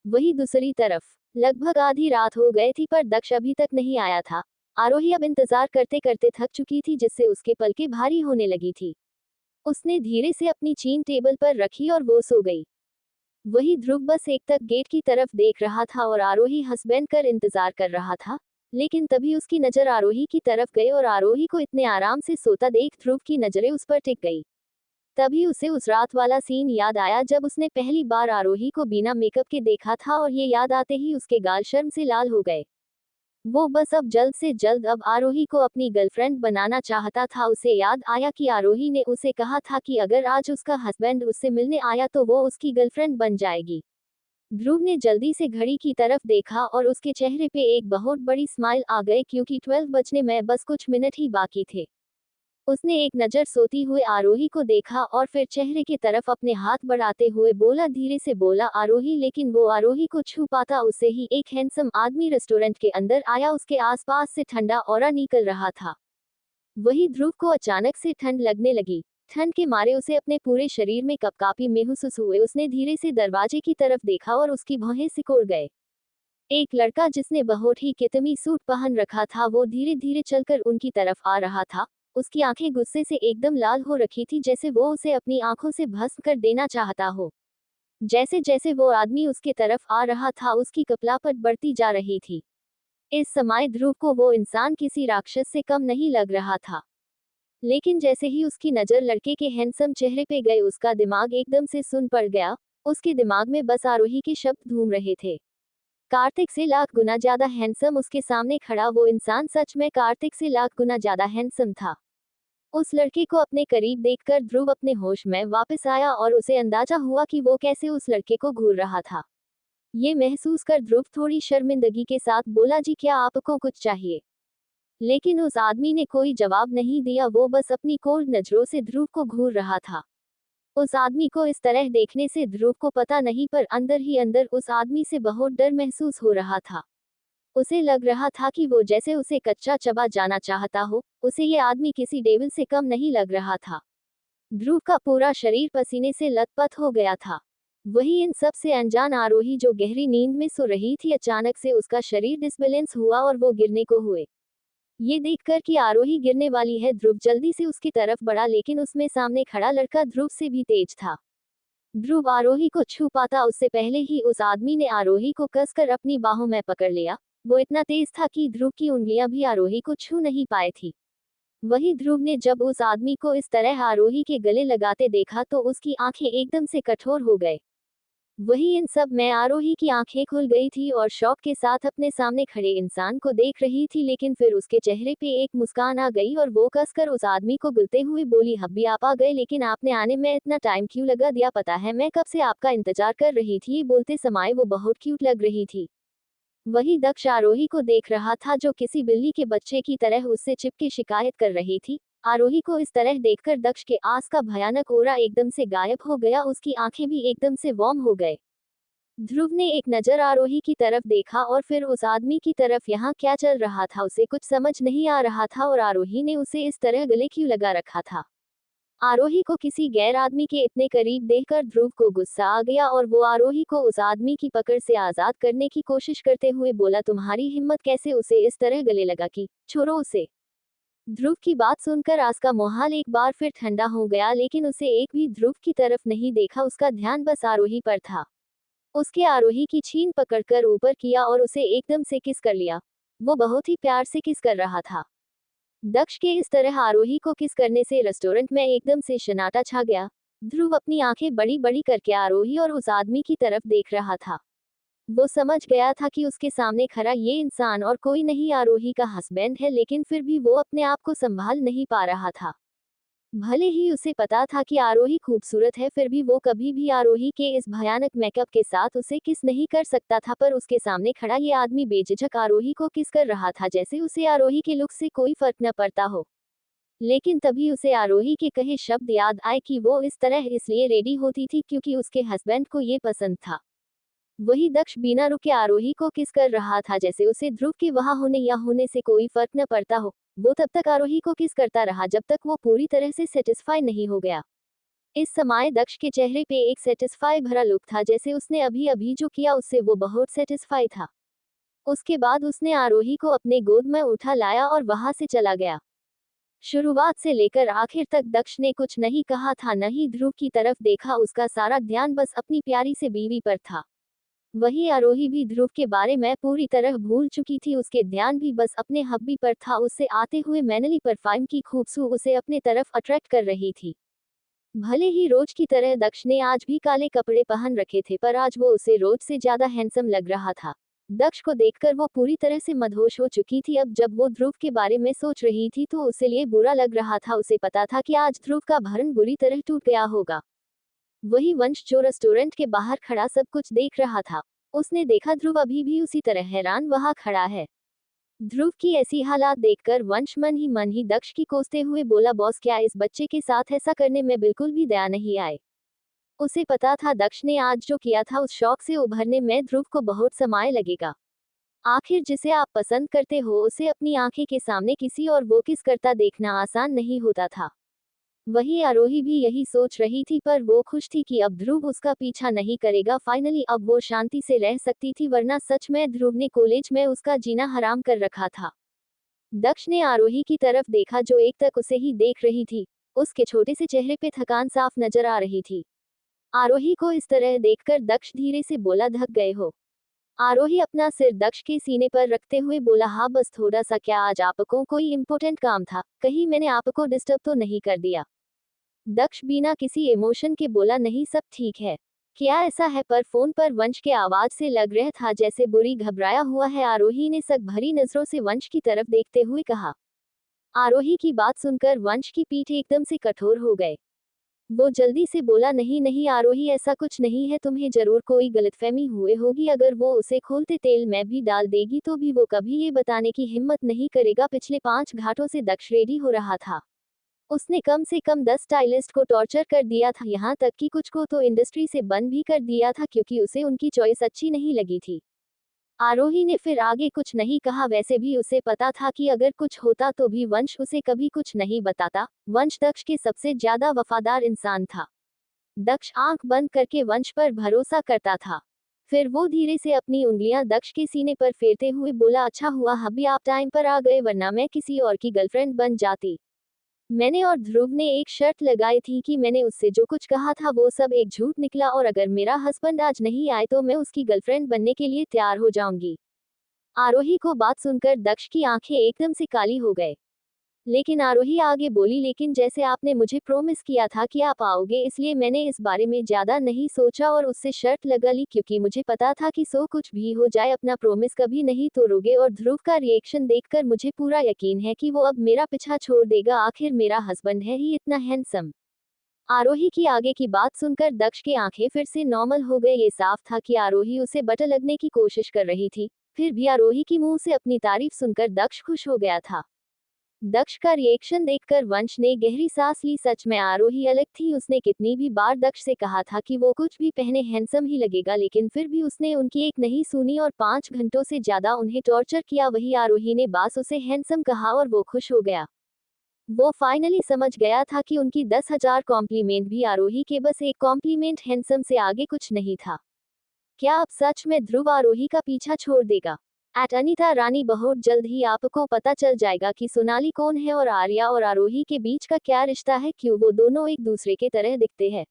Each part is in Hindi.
वही दूसरी तरफ लगभग आधी रात हो गई थी पर दक्ष अभी तक नहीं आया था। आरोही अब इंतजार करते करते थक चुकी थी जिससे उसके पलकें भारी होने लगी थी। उसने धीरे से अपनी चीन टेबल पर रखी और वो सो गई। वही ध्रुव बस एक तक गेट की तरफ देख रहा था और आरोही हंस कर इंतजार कर रहा था। लेकिन तभी उसकी नजर आरोही की तरफ गई और आरोही को इतने आराम से सोता देख ध्रुव की नजरें उस पर टिक गई। तभी उसे उस रात वाला सीन याद आया जब उसने पहली बार आरोही को बिना मेकअप के देखा था और ये याद आते ही उसके गाल शर्म से लाल हो गए। वो बस अब जल्द से जल्द अब आरोही को अपनी गर्लफ्रेंड बनाना चाहता था। उसे याद आया कि आरोही ने उसे कहा था कि अगर आज उसका हस्बैंड उससे मिलने आया तो वो उसकी गर्लफ्रेंड बन जाएगी। ध्रुव ने जल्दी से घड़ी की तरफ देखा और उसके चेहरे पे एक बहुत बड़ी स्माइल आ गई क्योंकि 12 बजने में बस कुछ मिनट ही बाकी थे। उसने एक नज़र सोती हुए आरोही को देखा और फिर चेहरे की तरफ अपने हाथ बढ़ाते हुए बोला, धीरे से बोला आरोही। लेकिन वो आरोही को छू पाता उससे ही एक हैंडसम आदमी रेस्टोरेंट के अंदर आया। उसके आसपास से ठंडा ऑरा निकल रहा था। वही ध्रुव को अचानक से ठंड लगने लगी। ठंड के मारे उसे अपने पूरे शरीर में कपकापी महसूस हुए। उसने धीरे से दरवाजे की तरफ देखा और उसकी भौहें सिकोड़ गए। एक लड़का जिसने बहुत ही कितमी सूट पहन रखा था वो धीरे धीरे चलकर उनकी तरफ आ रहा था। उसकी आंखें गुस्से से एकदम लाल हो रखी थी जैसे वो उसे अपनी आंखों से भस्म कर देना चाहता हो। जैसे जैसे वो आदमी उसके तरफ आ रहा था उसकी कपलापट बढ़ती जा रही थी। इस समय ध्रुव को वो इंसान किसी राक्षस से कम नहीं लग रहा था। लेकिन जैसे ही उसकी नजर लड़के के हैंडसम चेहरे पे गए उसका दिमाग एकदम से सुन पड़ गया। उसके दिमाग में बस आरोही के शब्द घूम रहे थे। कार्तिक से लाख गुना ज्यादा हैंडसम। उसके सामने खड़ा वो इंसान सच में कार्तिक से लाख गुना ज्यादा हैंडसम था। उस लड़के को अपने करीब देखकर ध्रुव अपने होश में वापस आया और उसे अंदाजा हुआ कि वो कैसे उस लड़के को घूर रहा था। ये महसूस कर ध्रुव थोड़ी शर्मिंदगी के साथ बोला, जी क्या आपको कुछ चाहिए? लेकिन उस आदमी ने कोई जवाब नहीं दिया। वो बस अपनी कोल्ड नजरों से ध्रुव को घूर रहा था। उस आदमी को इस तरह देखने से ध्रुव को पता नहीं पर अंदर ही अंदर उस आदमी से बहुत डर महसूस हो रहा था। उसे लग रहा था कि वो जैसे उसे कच्चा चबा जाना चाहता हो। उसे ये आदमी किसी डेविल से कम नहीं लग रहा था। ध्रुव का पूरा शरीर पसीने से लथपथ हो गया था। वही इन सब से अनजान आरोही जो गहरी नींद में सो रही थी, अचानक से उसका शरीर डिसबैलेंस हुआ और वो गिरने को हुए। ये देखकर कि आरोही गिरने वाली है ध्रुव जल्दी से उसकी तरफ बढ़ा लेकिन उसमें सामने खड़ा लड़का ध्रुव से भी तेज था। ध्रुव आरोही को छू पाता उससे पहले ही उस आदमी ने आरोही को कसकर अपनी बाहों में पकड़ लिया। वो इतना तेज था कि ध्रुव की उंगलियां भी आरोही को छू नहीं पाई थी। वही ध्रुव ने जब उस आदमी को इस तरह आरोही के गले लगाते देखा तो उसकी आंखें एकदम से कठोर हो गए। वही इन सब में आरोही की आंखें खुल गई थी और शौक के साथ अपने सामने खड़े इंसान को देख रही थी। लेकिन फिर उसके चेहरे पे एक मुस्कान आ गई और वो कसकर उस आदमी को गिलते हुए बोली, हब्बी आप आ गए, लेकिन आपने आने में इतना टाइम क्यों लगा दिया? पता है मैं कब से आपका इंतजार कर रही थी। ये बोलते समय वो बहुत क्यूट लग रही थी। वही दक्ष आरोही को देख रहा था जो किसी बिल्ली के बच्चे की तरह उससे चिपके शिकायत कर रही थी। आरोही को इस तरह देखकर दक्ष के आस का भयानक ओरा एकदम से गायब हो गया। उसकी आंखें भी एकदम से वार्म हो गए। ध्रुव ने एक नजर आरोही की तरफ देखा और फिर उस आदमी की तरफ। यहाँ क्या चल रहा था उसे कुछ समझ नहीं आ रहा था और आरोही ने उसे इस तरह गले क्यों लगा रखा था। आरोही को किसी गैर आदमी के इतने करीब देखकर ध्रुव को गुस्सा आ गया और वो आरोही को उस आदमी की पकड़ से आजाद करने की कोशिश करते हुए बोला, तुम्हारी हिम्मत कैसे उसे इस तरह गले लगा कि? छोड़ो उसे। ध्रुव की बात सुनकर आस का मोहाल एक बार फिर ठंडा हो गया लेकिन उसे एक भी ध्रुव की तरफ नहीं देखा। उसका ध्यान बस आरोही पर था। उसके आरोही की छीन पकड़कर ऊपर किया और उसे एकदम से किस कर लिया। वो बहुत ही प्यार से किस कर रहा था। दक्ष के इस तरह आरोही को किस करने से रेस्टोरेंट में एकदम से सन्नाटा छा गया। ध्रुव अपनी आंखें बड़ी बड़ी करके आरोही और उस आदमी की तरफ देख रहा था। वो समझ गया था कि उसके सामने खड़ा ये इंसान और कोई नहीं आरोही का हस्बैंड है, लेकिन फिर भी वो अपने आप को संभाल नहीं पा रहा था। भले ही उसे पता था कि आरोही खूबसूरत है फिर भी वो कभी भी आरोही के इस भयानक मेकअप के साथ उसे किस नहीं कर सकता था। पर उसके सामने खड़ा ये आदमी बेझिझक आरोही को किस कर रहा था जैसे उसे आरोही के लुक से कोई फर्क न पड़ता हो। लेकिन तभी उसे आरोही के कहे शब्द याद आए कि वो इस तरह इसलिए रेडी होती थी क्योंकि उसके हस्बैंड को ये पसंद था। वही दक्ष बिना रुके आरोही को किस कर रहा था जैसे उसे ध्रुव के वहां होने या होने से कोई फर्क न पड़ता हो। वो तब तक आरोही को किस करता रहा जब तक वो पूरी तरह से सेटिस्फाई नहीं हो गया। इस समय दक्ष के चेहरे पे एक सेटिस्फाई भरा लुक था, जैसे उसने अभी अभी जो किया उससे वो बहुत सेटिस्फाई था। उसके बाद उसने आरोही को अपने गोद में उठा लाया और वहां से चला गया। शुरुआत से लेकर आखिर तक दक्ष ने कुछ नहीं कहा था, न ही ध्रुव की तरफ देखा। उसका सारा ध्यान बस अपनी प्यारी से बीवी पर था। वही आरोही भी ध्रुव के बारे में पूरी तरह भूल चुकी थी। उसके ध्यान भी बस अपने हब्बी पर था। उससे आते हुए मैनली परफ्यूम की खुशबू उसे अपने तरफ अट्रैक्ट कर रही थी। भले ही रोज की तरह दक्ष ने आज भी काले कपड़े पहन रखे थे, पर आज वो उसे रोज से ज्यादा हैंडसम लग रहा था। दक्ष को देखकर वो पूरी तरह से मदहोश हो चुकी थी। अब जब वो ध्रुव के बारे में सोच रही थी तो उसे लिए बुरा लग रहा था। उसे पता था कि आज ध्रुव का भरण बुरी तरह टूट गया होगा। वही वंश जो रेस्टोरेंट के बाहर खड़ा सब कुछ देख रहा था। उसने देखा ध्रुव अभी भी उसी तरह हैरान वहां खड़ा है। ध्रुव की ऐसी हालात देखकर वंश मन ही दक्ष की कोसते हुए बोला, बॉस क्या इस बच्चे के साथ ऐसा करने में बिल्कुल भी दया नहीं आए। उसे पता था दक्ष ने आज जो किया था उस शौक से उभरने में ध्रुव को बहुत समय लगेगा। आखिर जिसे आप पसंद करते हो उसे अपनी आंखें के सामने किसी और वो किस करता देखना आसान नहीं होता था। वही आरोही भी यही सोच रही थी, पर वो खुश थी कि अब ध्रुव उसका पीछा नहीं करेगा। फाइनली अब वो शांति से रह सकती थी, वरना सच में ध्रुव ने कॉलेज में उसका जीना हराम कर रखा था। दक्ष ने आरोही की तरफ देखा जो एक तक उसे ही देख रही थी। उसके छोटे से चेहरे पे थकान साफ नजर आ रही थी। आरोही को इस तरह देखकर दक्ष धीरे से बोला, थक गए हो? आरोही अपना सिर दक्ष के सीने पर रखते हुए बोला, हाँ बस थोड़ा सा। क्या आज आपको कोई इम्पोर्टेंट काम था? कहीं मैंने आपको डिस्टर्ब तो नहीं कर दिया? दक्ष बिना किसी इमोशन के बोला, नहीं सब ठीक है। क्या ऐसा है? पर फोन पर वंश के आवाज से लग रहा था जैसे बुरी घबराया हुआ है। आरोही ने शक भरी नजरों से वंश की तरफ देखते हुए कहा। आरोही की बात सुनकर वंश की पीठ एकदम से कठोर हो गए। वो जल्दी से बोला, नहीं नहीं आरोही ऐसा कुछ नहीं है, तुम्हें जरूर कोई गलतफहमी हुए होगी। अगर वो उसे खोलते तेल में भी डाल देगी तो भी वो कभी ये बताने की हिम्मत नहीं करेगा। पिछले 5 घाटों से दक्ष रेडी हो रहा था। उसने कम से कम 10 स्टाइलिस्ट को टॉर्चर कर दिया था, यहाँ तक कि कुछ को तो इंडस्ट्री से बंद भी कर दिया था क्योंकि उसे उनकी चॉइस अच्छी नहीं लगी थी। आरोही ने फिर आगे कुछ नहीं कहा। वैसे भी उसे पता था कि अगर कुछ होता तो भी वंश उसे कभी कुछ नहीं बताता। वंश दक्ष के सबसे ज्यादा वफादार इंसान था। दक्ष आंख बंद करके वंश पर भरोसा करता था। फिर वो धीरे से अपनी उंगलियां दक्ष के सीने पर फेरते हुए बोला, अच्छा हुआ हबी आप टाइम पर आ गए, वरना मैं किसी और की गर्लफ्रेंड बन जाती। मैंने और ध्रुव ने एक शर्त लगाई थी कि मैंने उससे जो कुछ कहा था वो सब एक झूठ निकला, और अगर मेरा हस्बैंड आज नहीं आए तो मैं उसकी गर्लफ्रेंड बनने के लिए तैयार हो जाऊंगी। आरोही को बात सुनकर दक्ष की आंखें एकदम से काली हो गए। लेकिन आरोही आगे बोली, लेकिन जैसे आपने मुझे प्रॉमिस किया था कि आप आओगे, इसलिए मैंने इस बारे में ज्यादा नहीं सोचा और उससे शर्त लगा ली, क्योंकि मुझे पता था कि सो कुछ भी हो जाए अपना प्रॉमिस कभी नहीं तोड़ोगे। और ध्रुव का रिएक्शन देखकर मुझे पूरा यकीन है कि वो अब मेरा पीछा छोड़ देगा। आखिर मेरा हस्बैंड है ही इतना हैंडसम। आरोही की आगे की बात सुनकर दक्ष की आंखें फिर से नॉर्मल हो गए। ये साफ था कि आरोही उसे बट लगने की कोशिश कर रही थी। फिर भी आरोही की मुंह से अपनी तारीफ सुनकर दक्ष खुश हो गया था। दक्ष का रिएक्शन देखकर वंश ने गहरी सांस ली। सच में आरोही अलग थी। उसने कितनी भी बार दक्ष से कहा था कि वो कुछ भी पहने हैंडसम ही लगेगा, लेकिन फिर भी उसने उनकी एक नहीं सुनी और 5 घंटों से ज्यादा उन्हें टॉर्चर किया। वही आरोही ने बस उसे हैंडसम कहा और वो खुश हो गया। वो फाइनली समझ गया था कि उनकी 10,000 कॉम्प्लीमेंट भी आरोही के बस एक कॉम्प्लीमेंट हैंडसम से आगे कुछ नहीं था। क्या अब सच में ध्रुव आरोही का पीछा छोड़ देगा? एट अनीता रानी, बहुत जल्द ही आपको पता चल जाएगा कि सोनाली कौन है और आर्या और आरोही के बीच का क्या रिश्ता है, क्यों वो दोनों एक दूसरे के तरह दिखते हैं।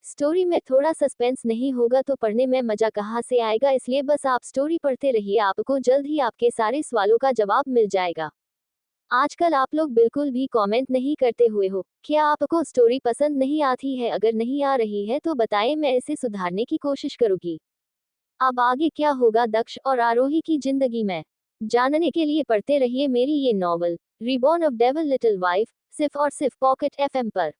स्टोरी में थोड़ा सस्पेंस नहीं होगा तो पढ़ने में मजा कहाँ से आएगा, इसलिए बस आप स्टोरी पढ़ते रहिए, आपको जल्द ही आपके सारे सवालों का जवाब मिल जाएगा। आजकल आप लोग बिल्कुल भी कमेंट नहीं करते हुए हो। क्या आपको स्टोरी पसंद नहीं आती है? अगर नहीं आ रही है तो बताएं, मैं इसे सुधारने की कोशिश करूंगी। अब आगे क्या होगा दक्ष और आरोही की जिंदगी में, जानने के लिए पढ़ते रहिए मेरी ये novel reborn of devil little wife, सिर्फ और सिर्फ पॉकेट एफएम पर।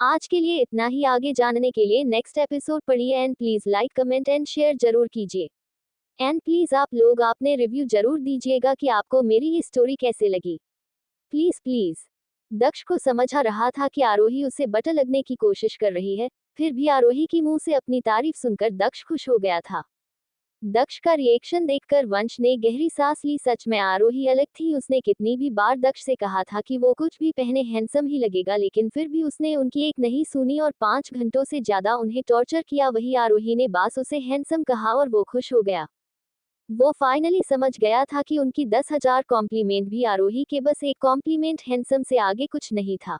आज के लिए इतना ही। आगे जानने के लिए नेक्स्ट एपिसोड पढ़िए and please like comment and share जरूर कीजिए। एंड प्लीज आप लोग अपने रिव्यू जरूर दीजिएगा कि आपको मेरी ये स्टोरी कैसे लगी। Please please. दक्ष को समझ आ रहा था कि आरोही उसे बट लगने की कोशिश कर रही है। फिर भी आरोही की मुंह से अपनी तारीफ सुनकर दक्ष खुश हो गया था। दक्ष का रिएक्शन देखकर वंश ने गहरी सांस ली। सच में आरोही अलग थी। उसने कितनी भी बार दक्ष से कहा था कि वो कुछ भी पहने हैंडसम ही लगेगा, लेकिन फिर भी उसने उनकी एक नहीं सुनी और 5 घंटों से ज्यादा उन्हें टॉर्चर किया। वही आरोही ने बस उसे हैंडसम कहा और वो खुश हो गया। वो फाइनली समझ गया था कि उनकी 10,000 कॉम्प्लीमेंट भी आरोही के बस एक कॉम्प्लीमेंट हैंडसम से आगे कुछ नहीं था।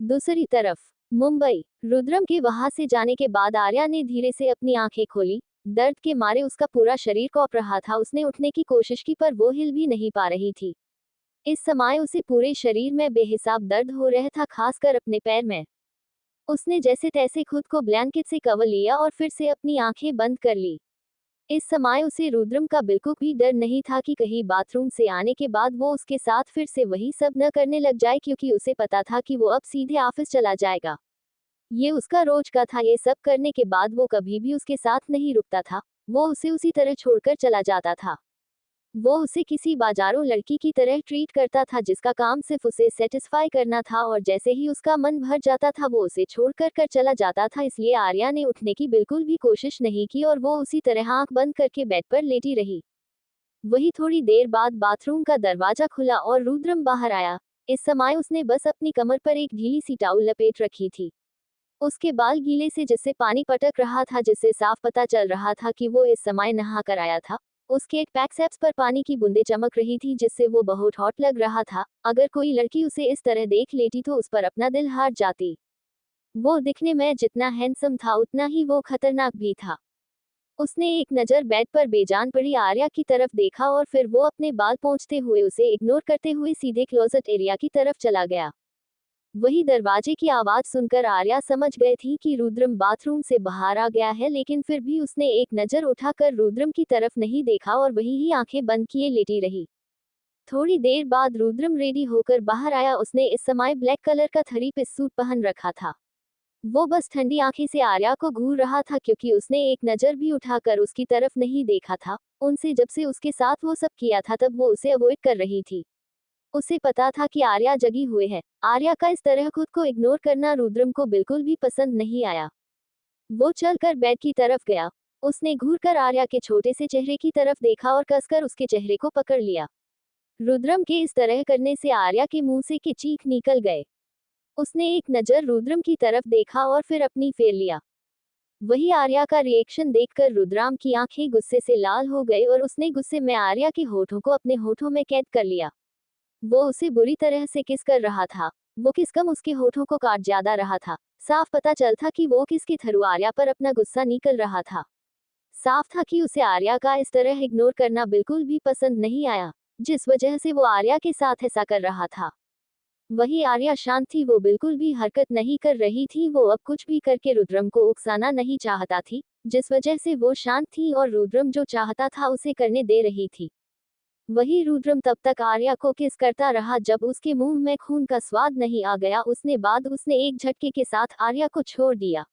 दूसरी तरफ मुंबई, रुद्रम के वहां से जाने के बाद आर्या ने धीरे से अपनी आंखें खोली। दर्द के मारे उसका पूरा शरीर कॉप रहा था। उसने उठने की कोशिश की पर वो हिल भी नहीं पा रही थी। इस समय उसे पूरे शरीर में बेहिसाब दर्द हो रहा था, खासकर अपने पैर में। उसने जैसे तैसे खुद को ब्लैंकेट से कवर लिया और फिर से अपनी आंखें बंद कर ली। इस समय उसे रुद्रम का बिल्कुल भी डर नहीं था कि कहीं बाथरूम से आने के बाद वो उसके साथ फिर से वही सब न करने लग जाए, क्योंकि उसे पता था कि वो अब सीधे ऑफिस चला जाएगा। ये उसका रोज का था। ये सब करने के बाद वो कभी भी उसके साथ नहीं रुकता था। वो उसे उसी तरह छोड़कर चला जाता था। वो उसे किसी बाजारों लड़की की तरह ट्रीट करता था जिसका काम सिर्फ उसे सेटिस्फाई करना था, और जैसे ही उसका मन भर जाता था वो उसे छोड़कर कर चला जाता था। इसलिए आर्या ने उठने की बिल्कुल भी कोशिश नहीं की और वो उसी तरह आंख बंद करके बेड पर लेटी रही। वही थोड़ी देर बाद बाथरूम का दरवाजा खुला और रुद्रम बाहर आया। इस समय उसने बस अपनी कमर पर एक ढीली सी टॉवल लपेट रखी थी। उसके बाल गीले से जिससे पानी पटक रहा था, जिससे साफ पता चल रहा था कि वो इस समय नहा कर आया था। उसके एक पैक्सेप्स पर पानी की बूंदें चमक रही थी, जिससे वो बहुत हॉट लग रहा था। अगर कोई लड़की उसे इस तरह देख लेती तो उस पर अपना दिल हार जाती। वो दिखने में जितना हैंडसम था उतना ही वो खतरनाक भी था। उसने एक नज़र बेड पर बेजान पड़ी आर्या की तरफ देखा और फिर वो अपने बाल पोंछते हुए उसे इग्नोर करते हुए सीधे क्लोजेट एरिया की तरफ चला गया। वही दरवाजे की आवाज सुनकर आर्या समझ गई थी कि रुद्रम बाथरूम से बाहर आ गया है, लेकिन फिर भी उसने एक नज़र उठाकर रुद्रम की तरफ नहीं देखा और वही ही आंखें बंद किए लेटी रही। थोड़ी देर बाद रुद्रम रेडी होकर बाहर आया। उसने इस समय ब्लैक कलर का थ्री पीस सूट पहन रखा था। वो बस ठंडी आंखें से आर्या को घूर रहा था, क्योंकि उसने एक नज़र भी उठाकर उसकी तरफ नहीं देखा था। उनसे जब से उसके साथ वो सब किया था तब वो उसे अवॉइड कर रही थी। उसे पता था कि आर्या जगी हुए है। आर्या का इस तरह खुद को इग्नोर करना रुद्रम को बिल्कुल भी पसंद नहीं आया। वो चलकर बेड की तरफ गया। उसने घूरकर आर्या के छोटे से चेहरे की तरफ देखा और कसकर उसके चेहरे को पकड़ लिया। रुद्रम के इस तरह करने से आर्या के मुंह से के चीख निकल गए। उसने एक नज़र रुद्रम की तरफ देखा और फिर अपनी फेर लिया। वही आर्या का रिएक्शन देखकर रुद्राम की आंखें गुस्से से लाल हो गई और उसने गुस्से में आर्या के होठों को अपने होठों में कैद कर लिया। वो उसे बुरी तरह से किस कर रहा था। वो किस कम उसके होठों को काट ज्यादा रहा था। साफ पता चल था कि वो किसके थ्रू आर्या पर अपना गुस्सा निकल रहा था। साफ था कि उसे आर्या का इस तरह इग्नोर करना बिल्कुल भी पसंद नहीं आया, जिस वजह से वो आर्या के साथ ऐसा कर रहा था। वही आर्या शांत थी। वो बिल्कुल भी हरकत नहीं कर रही थी। वो अब कुछ भी करके रुद्रम को उकसाना नहीं चाहता थी, जिस वजह से वो शांत थी और रुद्रम जो चाहता था उसे करने दे रही थी। वही रुद्रम तब तक आर्या को किस करता रहा जब उसके मुंह में खून का स्वाद नहीं आ गया। उसने एक झटके के साथ आर्या को छोड़ दिया।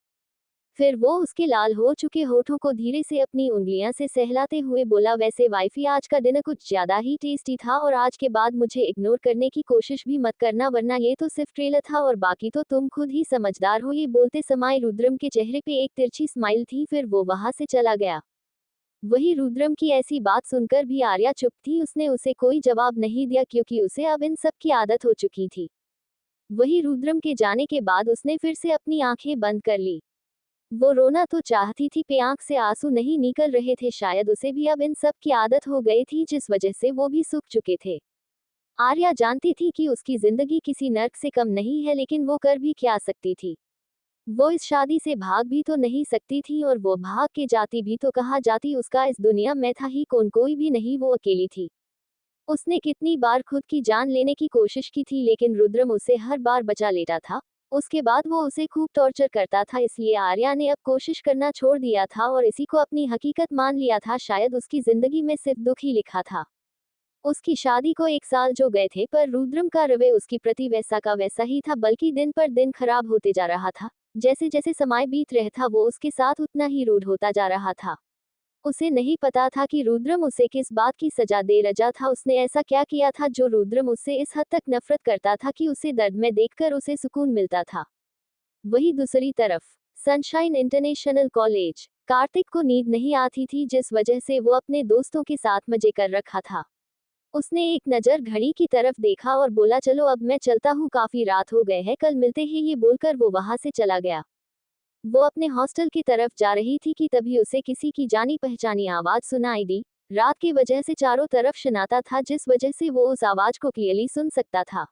फिर वो उसके लाल हो चुके होठों को धीरे से अपनी उंगलियां से सहलाते हुए बोला, वैसे वाइफी आज का डिनर कुछ ज्यादा ही टेस्टी था और आज के बाद मुझे इग्नोर करने की कोशिश भी मत करना, वरना ये तो सिर्फ ट्रेलर था और बाकी तो तुम खुद ही समझदार हो। ये बोलते समय रुद्रम के चेहरे पे एक तिरछी स्माइल थी। फिर वो वहां से चला गया। वही रुद्रम की ऐसी बात सुनकर भी आर्या चुप थी। उसने उसे कोई जवाब नहीं दिया, क्योंकि उसे अब इन सब की आदत हो चुकी थी। वही रुद्रम के जाने के बाद उसने फिर से अपनी आंखें बंद कर ली। वो रोना तो चाहती थी पे आंख से आंसू नहीं निकल रहे थे। शायद उसे भी अब इन सब की आदत हो गई थी, जिस वजह से वो भी सूख चुके थे। आर्या जानती थी कि उसकी जिंदगी किसी नर्क से कम नहीं है, लेकिन वो कर भी क्या सकती थी। वो इस शादी से भाग भी तो नहीं सकती थी, और वो भाग के जाती भी तो कहाँ जाती। उसका इस दुनिया में था ही कौन, कोई भी नहीं। वो अकेली थी। उसने कितनी बार खुद की जान लेने की कोशिश की थी, लेकिन रुद्रम उसे हर बार बचा लेता था। उसके बाद वो उसे खूब टॉर्चर करता था। इसलिए आर्या ने अब कोशिश करना छोड़ दिया था और इसी को अपनी हकीकत मान लिया था। शायद उसकी जिंदगी में सिर्फ दुख ही लिखा था। उसकी शादी को 1 साल जो गए थे, पर रुद्रम का रवैया उसकी प्रति वैसा का वैसा ही था, बल्कि दिन पर दिन खराब होते जा रहा था। जैसे जैसे समय बीत रहा था वो उसके साथ उतना ही रूड होता जा रहा था। उसे नहीं पता था कि रुद्रम उसे किस बात की सजा दे रहा था। उसने ऐसा क्या किया था जो रुद्रम उससे इस हद तक नफरत करता था कि उसे दर्द में देखकर उसे सुकून मिलता था। वही दूसरी तरफ सनशाइन इंटरनेशनल कॉलेज। कार्तिक को नींद नहीं आती थी, जिस वजह से वो अपने दोस्तों के साथ मजे कर रखा था। उसने एक नज़र घड़ी की तरफ देखा और बोला, चलो अब मैं चलता हूँ, काफी रात हो गए है, कल मिलते हैं। ये बोलकर वो वहां से चला गया। वो अपने हॉस्टल की तरफ जा रही थी कि तभी उसे किसी की जानी पहचानी आवाज सुनाई दी। रात की वजह से चारों तरफ सन्नाटा था, जिस वजह से वो उस आवाज को क्लियरली सुन सकता था।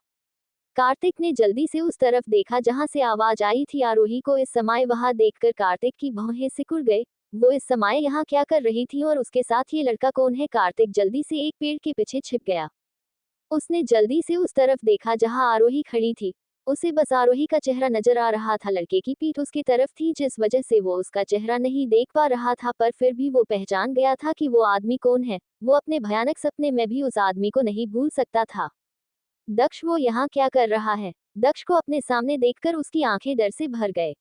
कार्तिक ने जल्दी से उस तरफ देखा जहां से आवाज आई थी। आरोही को इस समय वहां देखकर कार्तिक की भौहें सिकुड़ गई। वो इस समय यहाँ क्या कर रही थी और उसके साथ ये लड़का कौन है? कार्तिक जल्दी से एक पेड़ के पीछे छिप गया। उसने जल्दी से उस तरफ देखा जहां आरोही खड़ी थी। उसे बस आरोही का चेहरा नजर आ रहा था। लड़के की पीठ उसकी तरफ थी, जिस वजह से वो उसका चेहरा नहीं देख पा रहा था, पर फिर भी वो पहचान गया था कि वो आदमी कौन है। वो अपने भयानक सपने में भी उस आदमी को नहीं भूल सकता था। दक्ष, वो यहाँ क्या कर रहा है? दक्ष को अपने सामने देखकर उसकी आंखें डर से भर गए।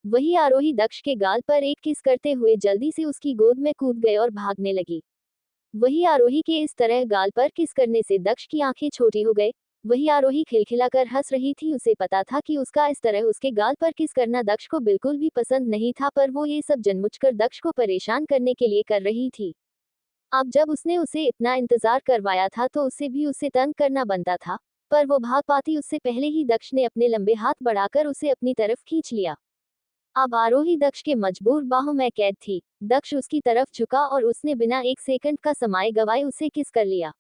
वही आरोही दक्ष के गाल पर एक किस करते हुए जल्दी से उसकी गोद में कूद गए और भागने लगी। वही आरोही के इस तरह गाल पर किस करने से दक्ष की आंखें छोटी हो गई। वही आरोही खिलखिलाकर हंस रही थी। उसे पता था कि उसका इस तरह उसके गाल पर किस करना दक्ष को बिल्कुल भी पसंद नहीं था, पर वो ये सब जानबूझकर दक्ष को परेशान करने के लिए कर रही थी। अब जब उसने उसे इतना इंतजार करवाया था तो उसे भी उसे तंग करना बनता था, पर वो भाग पाती उससे पहले ही दक्ष ने अपने लंबे हाथ बढ़ाकर उसे अपनी तरफ खींच लिया। अब आरोही दक्ष के मजबूर बाहों में कैद थी। दक्ष उसकी तरफ झुका और उसने बिना एक सेकंड का समय गवाए उसे किस कर लिया।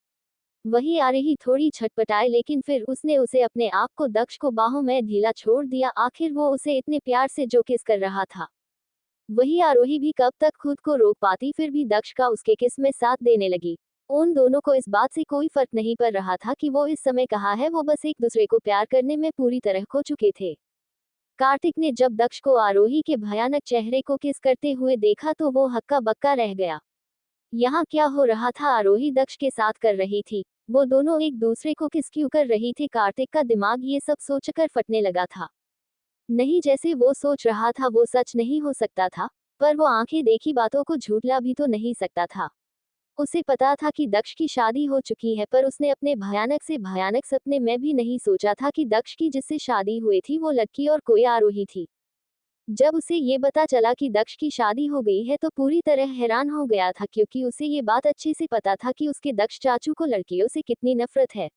वही आरोही थोड़ी छटपटाई, लेकिन फिर उसने उसे अपने आप को दक्ष को बाहों में ढीला छोड़ दिया। आखिर वो उसे इतने प्यार से जो किस कर रहा था। वही आरोही भी कब तक खुद को रोक पाती, फिर भी दक्ष का उसके किस में साथ देने लगी। उन दोनों को इस बात से कोई फर्क नहीं पड़ रहा था कि वो इस समय कहाँ है, वो बस एक दूसरे को प्यार करने में पूरी तरह खो चुके थे। कार्तिक ने जब दक्ष को आरोही के भयानक चेहरे को किस करते हुए देखा तो वो हक्का बक्का रह गया। यहाँ क्या हो रहा था? आरोही दक्ष के साथ कर रही थी। वो दोनों एक दूसरे को किस क्यों कर रही थी? कार्तिक का दिमाग ये सब सोचकर फटने लगा था। नहीं, जैसे वो सोच रहा था वो सच नहीं हो सकता था, पर वो आंखें देखी बातों को झूठला भी तो नहीं सकता था। उसे पता था कि दक्ष की शादी हो चुकी है, पर उसने अपने भयानक से भयानक सपने में भी नहीं सोचा था कि दक्ष की जिससे शादी हुई थी वो लड़की और कोई आरोही थी। जब उसे ये पता चला कि दक्ष की शादी हो गई है तो पूरी तरह हैरान हो गया था, क्योंकि उसे ये बात अच्छे से पता था कि उसके दक्ष चाचू को लड़कियों से कितनी नफरत है।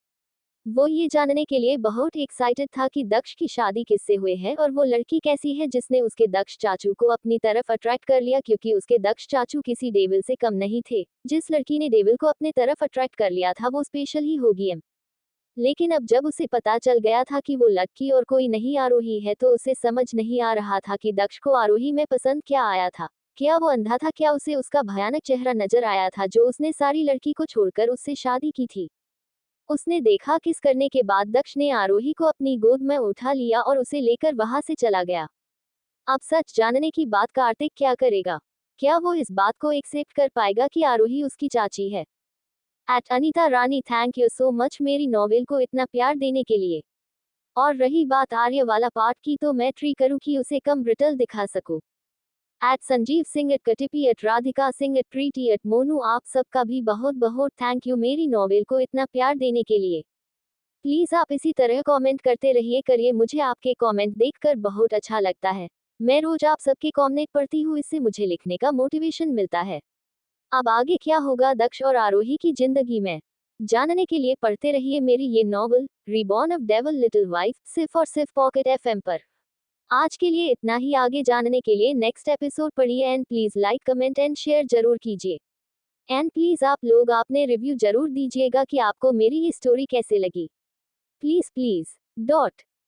वो ये जानने के लिए बहुत एक्साइटेड था कि दक्ष की शादी किससे हुई है और वो लड़की कैसी है जिसने उसके दक्ष चाचू को अपनी तरफ अट्रैक्ट कर लिया, क्योंकि उसके दक्ष चाचू किसी डेविल से कम नहीं थे। जिस लड़की ने डेविल को अपने तरफ अट्रैक्ट कर लिया था वो स्पेशल ही होगी। लेकिन अब जब उसे पता चल गया था कि वो लड़की और कोई नहीं आरोही है तो उसे समझ नहीं आ रहा था कि दक्ष को आरोही में पसंद क्या आया था। क्या वो अंधा था? क्या उसे उसका भयानक चेहरा नजर आया था जो उसने सारी लड़की को छोड़कर उससे शादी की थी? उसने देखा किस करने के बाद दक्ष ने आरोही को अपनी गोद में उठा लिया और उसे लेकर वहां से चला गया। अब सच जानने की बात कार्तिक क्या करेगा? क्या वो इस बात को एक्सेप्ट कर पाएगा कि आरोही उसकी चाची है? At Anita Rani, thank you so much मेरी नॉवेल को इतना प्यार देने के लिए। और रही बात आर्य वाला पार्ट की, तो मैं ट्री करूँ कि उसे कम ब्रिटल दिखा सकूं। एट संजीव सिंह, एट कटिपी, at Radhika Singh, at Preeti, at Monu, आप सबका भी बहुत बहुत थैंक यू मेरी नॉवेल को इतना प्यार देने के लिए। प्लीज आप इसी तरह कमेंट करते रहिए करिए, मुझे आपके कमेंट देखकर बहुत अच्छा लगता है। मैं रोज आप सबके कमेंट पढ़ती हूँ, इससे मुझे लिखने का मोटिवेशन मिलता है। अब आगे क्या होगा दक्ष और आरोही की जिंदगी में, जानने के लिए पढ़ते रहिए मेरी ये novel reborn of devil little wife, सिर्फ और सिर्फ पॉकेट एफएम पर। आज के लिए इतना ही। आगे जानने के लिए नेक्स्ट एपिसोड पढ़िए and please like, comment and share जरूर कीजिए। एंड प्लीज आप लोग अपने रिव्यू जरूर दीजिएगा कि आपको मेरी ये स्टोरी कैसे लगी। Please please dot